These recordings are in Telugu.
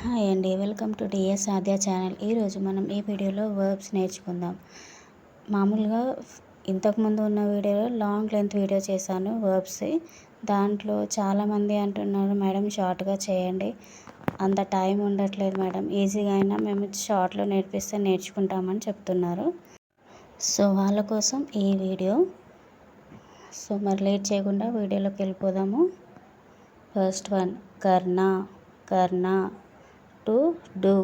హాయ్ అండి, welcome to TS Aadya channel. ఈరోజు మనం ఈ వీడియోలో వర్బ్స్ నేర్చుకుందాం. మామూలుగా ఇంతకుముందు ఉన్న వీడియోలో లాంగ్ లెంత్ వీడియో చేశాను వర్బ్స్. దాంట్లో చాలామంది అంటున్నారు, మేడం షార్ట్గా చేయండి, అంత టైం ఉండట్లేదు మేడం, ఈజీగా అయినా మేము షార్ట్లో నేర్పిస్తే నేర్చుకుంటామని చెప్తున్నారు. సో వాళ్ళ కోసం ఈ వీడియో. సో మరి లేట్ చేయకుండా వీడియోలోకి వెళ్ళిపోదాము. ఫస్ట్ వన్ కర్నా. కర్నా to do.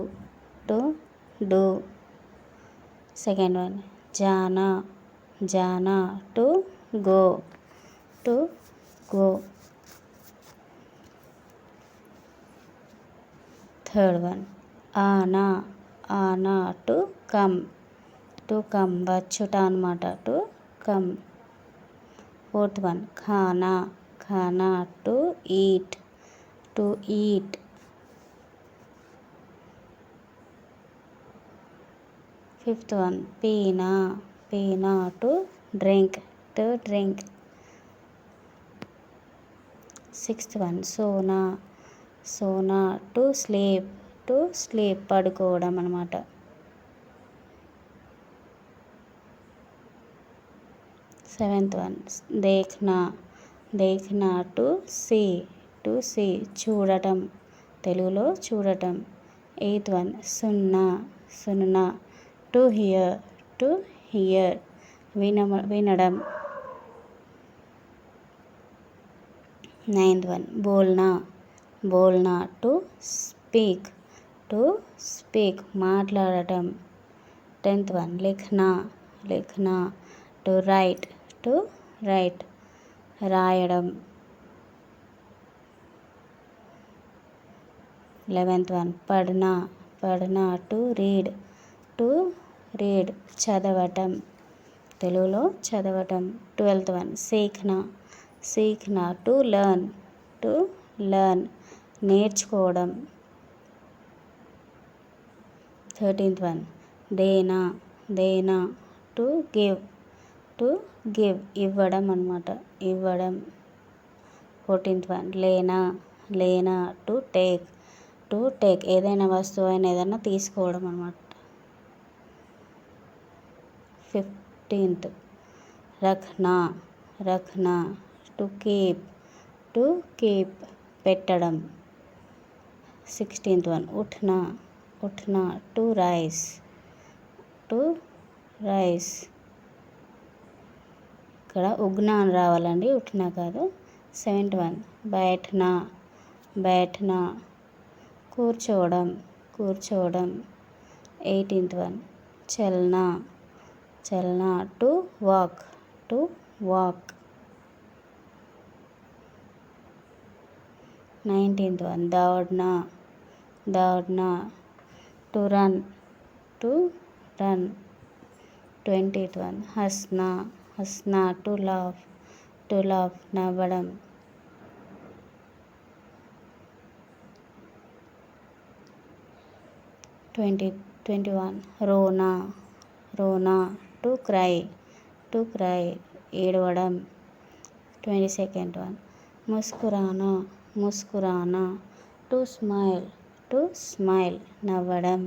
Second one jana to go. Third one ana to come. వచ్చుట అన్నమాట, to come. Fourth one khana to eat. Fifth one pina to drink. Sixth one sona to sleep. పడుకోవడం అన్నమాట. Seventh one देखना to see. చూడటం, తెలుగులో చూడటం. Eighth one సున్నా to hear. వినడం. Ninth one बोलना to speak. మాట్లాడటం. 10th one लिखना to write. రాయడం. 11th one पढ़ना to read. చదవటం, తెలుగులో చదవటం. 12th one सीखना to learn. నేర్చుకోవడం. 13th one देना to give. ఇవ్వడం అన్నమాట, ఇవ్వడం. 14th one లేనా to take. ఏదైనా వస్తువు అయినా ఏదైనా తీసుకోవడం అన్నమాట. 15th రఖనా to keep. పెట్టడం. 16th one ఉఠనా to rise. ఇక్కడ ఉగ్నా అని రావాలండి, ఉఠనా కాదు. 7th one बैठना కూర్చోవడం. 18th one చల్నా to walk. 19th one दौड़ना to run. 20th one हंसना to laugh. నవ్వడం. 21 रोना to cry. ఏడవడం. 22nd one मुस्कुराना to smile. నవ్వడం.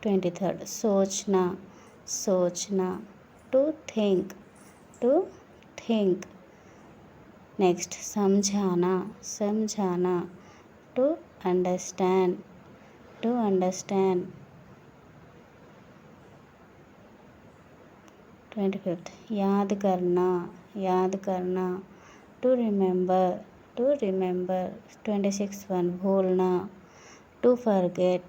23rd सोचना to think. Next समझाना to understand. 25th याद करना to remember. 26th one भूलना to forget.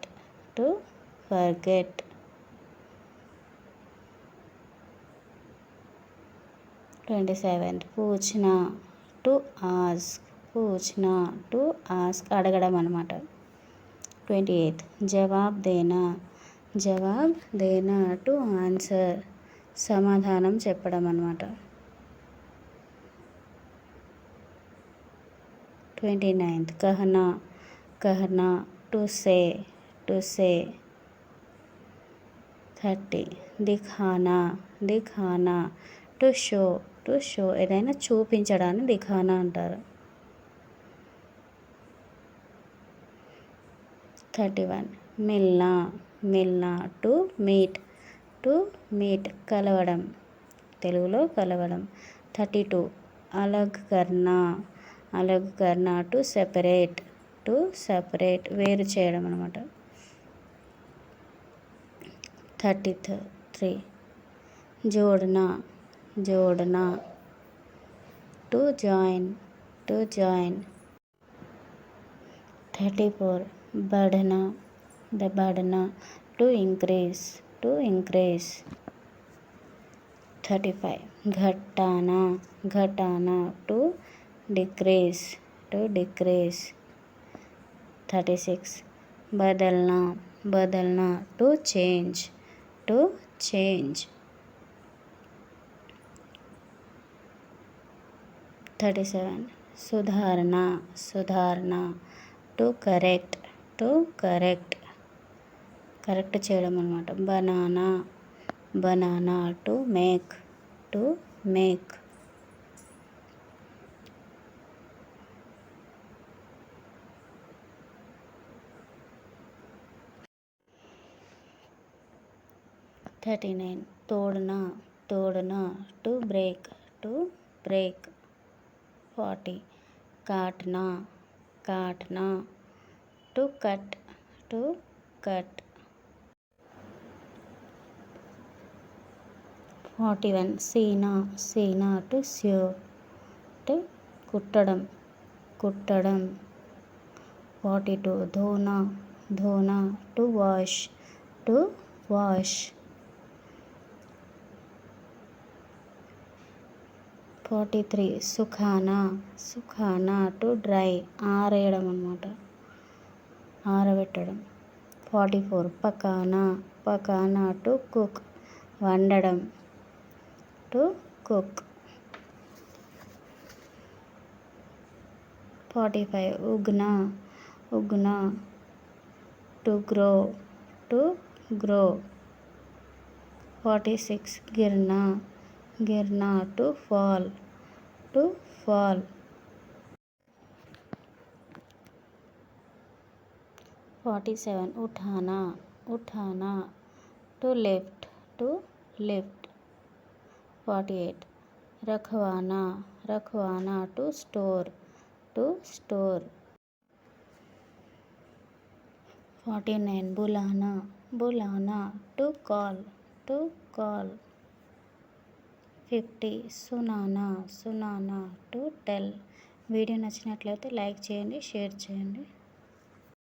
27th पूछना to ask. అడగడం అన్నమాట. 28th जवाब देना to answer. సమాధానం చెప్పడం అన్నమాట. 29th कहना to say. 30 दिखाना to show. ఏదైనా చూపించడాన్ని దిఖానా అంటారు. 31 మిల్నా మిల్నా టు మీట్ కలవడం, తెలుగులో కలవడం. 32 అలగ్ కర్నా టు సెపరేట్ వేరు చేయడం అనమాట. 33 జోడనా టు జాయిన్. 34 बढ़ना టు ఇంక్రీజ్. 35 घटाना టు డిక్రీజ్. 36 बदलना టు చేంజ్. 37 సుధారణ టు కరెక్ట్. కరెక్ట్ చేయడం అనమాట. బనానా టు మేక్. 39 తోడనా టు బ్రేక్. 40 కాటనా టు కట్. 41 సీనా టు స్యూ అంటే కుట్టడం. 42 ధోనా టు వాష్. 43 సుఖానా టు డ్రై ఆరేయడం అనమాట, ఆరబెట్టడం. 44 పకానా టు కుక్ వండడం. 45 ఉగ్నా టు గ్రో. 46 గిర్నా టు ఫాల్. 47 ఉఠానా టు లిఫ్ట్. 48 రఖవానా టు స్టోర్. 49 బులానా టు కాల్. 50 సునానా టు టెల్. వీడియో నచ్చినట్లయితే లైక్ చేయండి, షేర్ చేయండి.